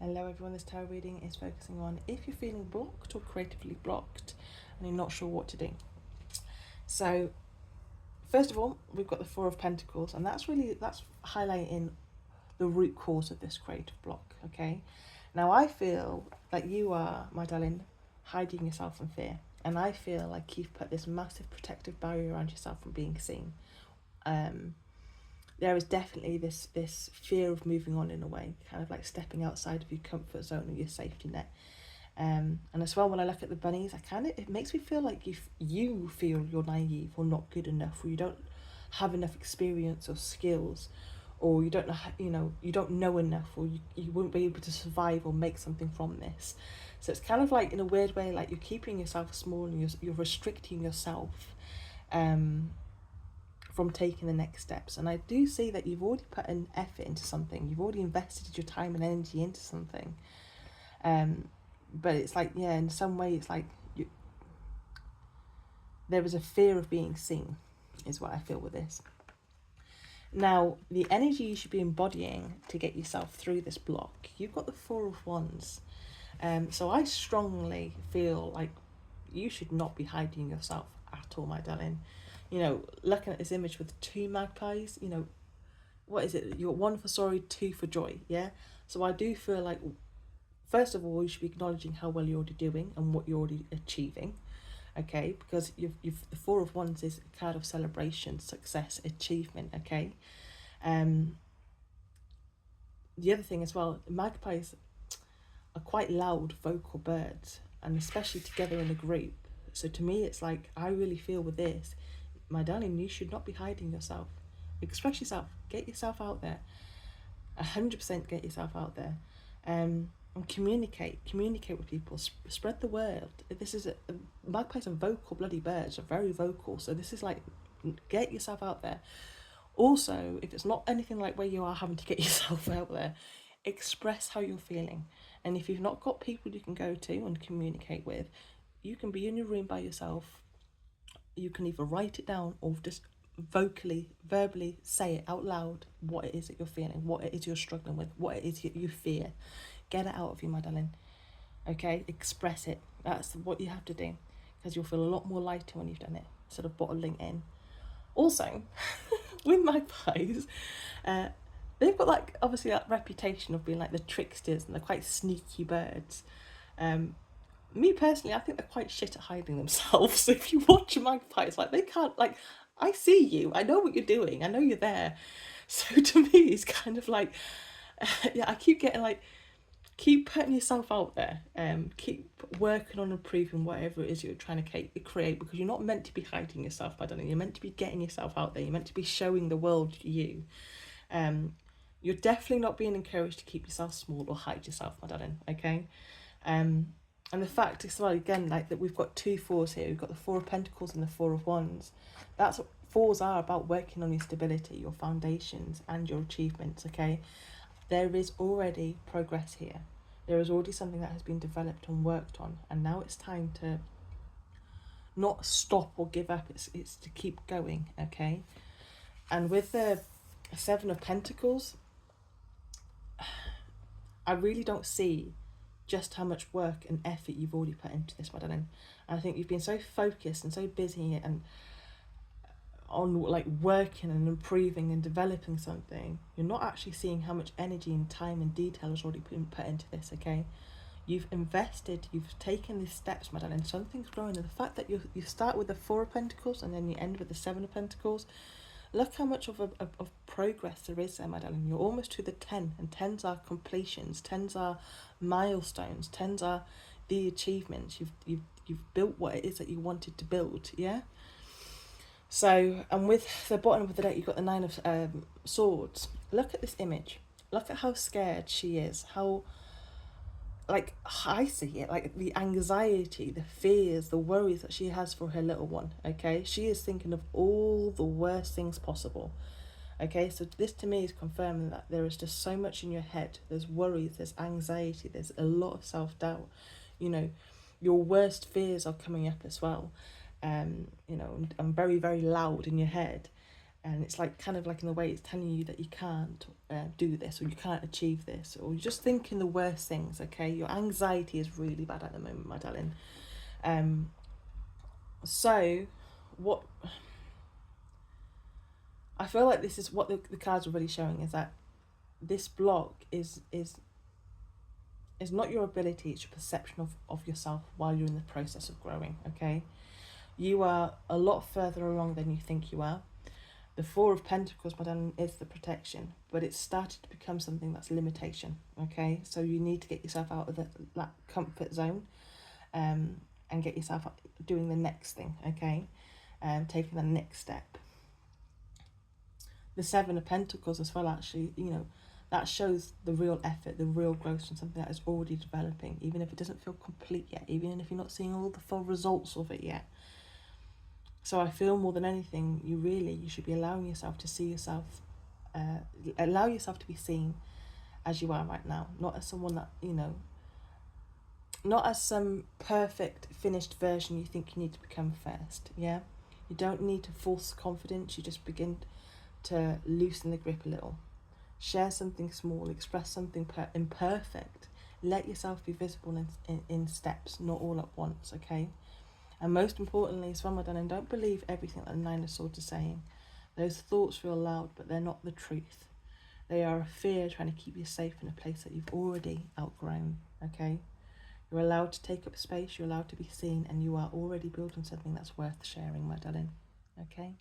Hello everyone, this tarot reading is focusing on if you're feeling blocked or creatively blocked and you're not sure what to do. So first of all, we've got the Four of Pentacles, and that's highlighting the root cause of this creative block, okay? Now I feel like you are, my darling, hiding yourself in fear, and I feel like you've put this massive protective barrier around yourself from being seen. There is definitely this fear of moving on in a way, kind of like stepping outside of your comfort zone or your safety net. And as well, when I look at the bunnies, it makes me feel like you feel you're naive or not good enough, or you don't have enough experience or skills, or you don't know, you don't know enough, or you won't be able to survive or make something from this. So it's kind of like, in a weird way, like you're keeping yourself small and you're restricting yourself from taking the next steps. And I do see that you've already put an effort into something, you've already invested your time and energy into something, but it's like, yeah, in some way it's like there is a fear of being seen, is what I feel with this. Now, the energy you should be embodying to get yourself through this block, you've got the Four of Wands. So I strongly feel like you should not be hiding yourself at all, my darling. You know, looking at this image with two magpies, you know, what is it? You're one for sorrow, two for joy, yeah? So I do feel like, first of all, you should be acknowledging how well you're already doing and what you're already achieving, okay? Because the Four of Wands is a card of celebration, success, achievement, okay? The other thing as well, magpies are quite loud, vocal birds, and especially together in a group. So to me, it's like, I really feel with this, my darling, you should not be hiding yourself. Express yourself. Get yourself out there. 100% get yourself out there. And communicate with people. Spread the word. This is magpies are vocal bloody birds. Are very vocal. So this is like, get yourself out there. Also, if it's not anything like where you are having to get yourself out there, express how you're feeling. And if you've not got people you can go to and communicate with, you can be in your room by yourself. You can either write it down or just verbally say it out loud, what it is that you're feeling, what it is you're struggling with, what it is you fear. Get it out of you, my darling. Okay, express it. That's what you have to do, because you'll feel a lot more lighter when you've done it, instead of bottling in. Also, with magpies, they've got like obviously that reputation of being like the tricksters, and they're quite sneaky birds. Me personally, I think they're quite shit at hiding themselves. So if you watch a magpie, it's like they can't, like, I see you, I know what you're doing, I know you're there. So to me, it's kind of like, yeah, I keep getting like, keep putting yourself out there, keep working on improving whatever it is you're trying to create, because you're not meant to be hiding yourself, by darling. You're meant to be getting yourself out there. You're meant to be showing the world you. You're definitely not being encouraged to keep yourself small or hide yourself, my darling. Okay. And the fact is, well, again, like that, we've got two fours here. We've got the Four of Pentacles and the Four of Wands. That's what fours are about: working on your stability, your foundations, and your achievements. Okay, there is already progress here. There is already something that has been developed and worked on, and now it's time to not stop or give up. It's to keep going. Okay, and with the Seven of Pentacles, I really don't see just how much work and effort you've already put into this, my darling. And I think you've been so focused and so busy and on like working and improving and developing something, you're not actually seeing how much energy and time and detail has already been put into this. Okay, you've invested, you've taken these steps, my darling. Something's growing, and the fact that you start with the Four of Pentacles and then you end with the Seven of Pentacles, look how much of progress there is there, my darling. You're almost to the 10, and 10s are completions, 10s are milestones, 10s are the achievements. You've built what it is that you wanted to build, yeah? So, and with the bottom of the deck, you've got the Nine of Swords. Look at this image. Look at how scared she is, how, like, I see it, like the anxiety, the fears, the worries that she has for her little one, okay? She is thinking of all the worst things possible, okay? So this to me is confirming that there is just so much in your head. There's worries, there's anxiety, there's a lot of self-doubt. You know, your worst fears are coming up as well, you know, and very, very loud in your head. And it's like kind of like in the way it's telling you that you can't do this, or you can't achieve this, or you're just thinking the worst things. Okay, your anxiety is really bad at the moment, my darling. So what I feel like this is what the cards are really showing, is that this block is not your ability, it's your perception of yourself while you're in the process of growing. Okay, you are a lot further along than you think you are. The Four of Pentacles, madam, is the protection, but it's started to become something that's limitation. Okay, so you need to get yourself out of that comfort zone, and get yourself doing the next thing. Okay, taking the next step. The Seven of Pentacles as well, actually, you know, that shows the real effort, the real growth from something that is already developing, even if it doesn't feel complete yet, even if you're not seeing all the full results of it yet. So I feel more than anything, you should be allowing yourself to see yourself, allow yourself to be seen as you are right now, not as someone that, you know, not as some perfect finished version you think you need to become first. Yeah, you don't need to force confidence, you just begin to loosen the grip a little. Share something small, express something imperfect. Let yourself be visible in steps, not all at once, okay? And most importantly, as well, my darling, don't believe everything that the Nine of Swords is saying. Those thoughts feel loud, but they're not the truth. They are a fear trying to keep you safe in a place that you've already outgrown, okay? You're allowed to take up space, you're allowed to be seen, and you are already building something that's worth sharing, my darling, okay?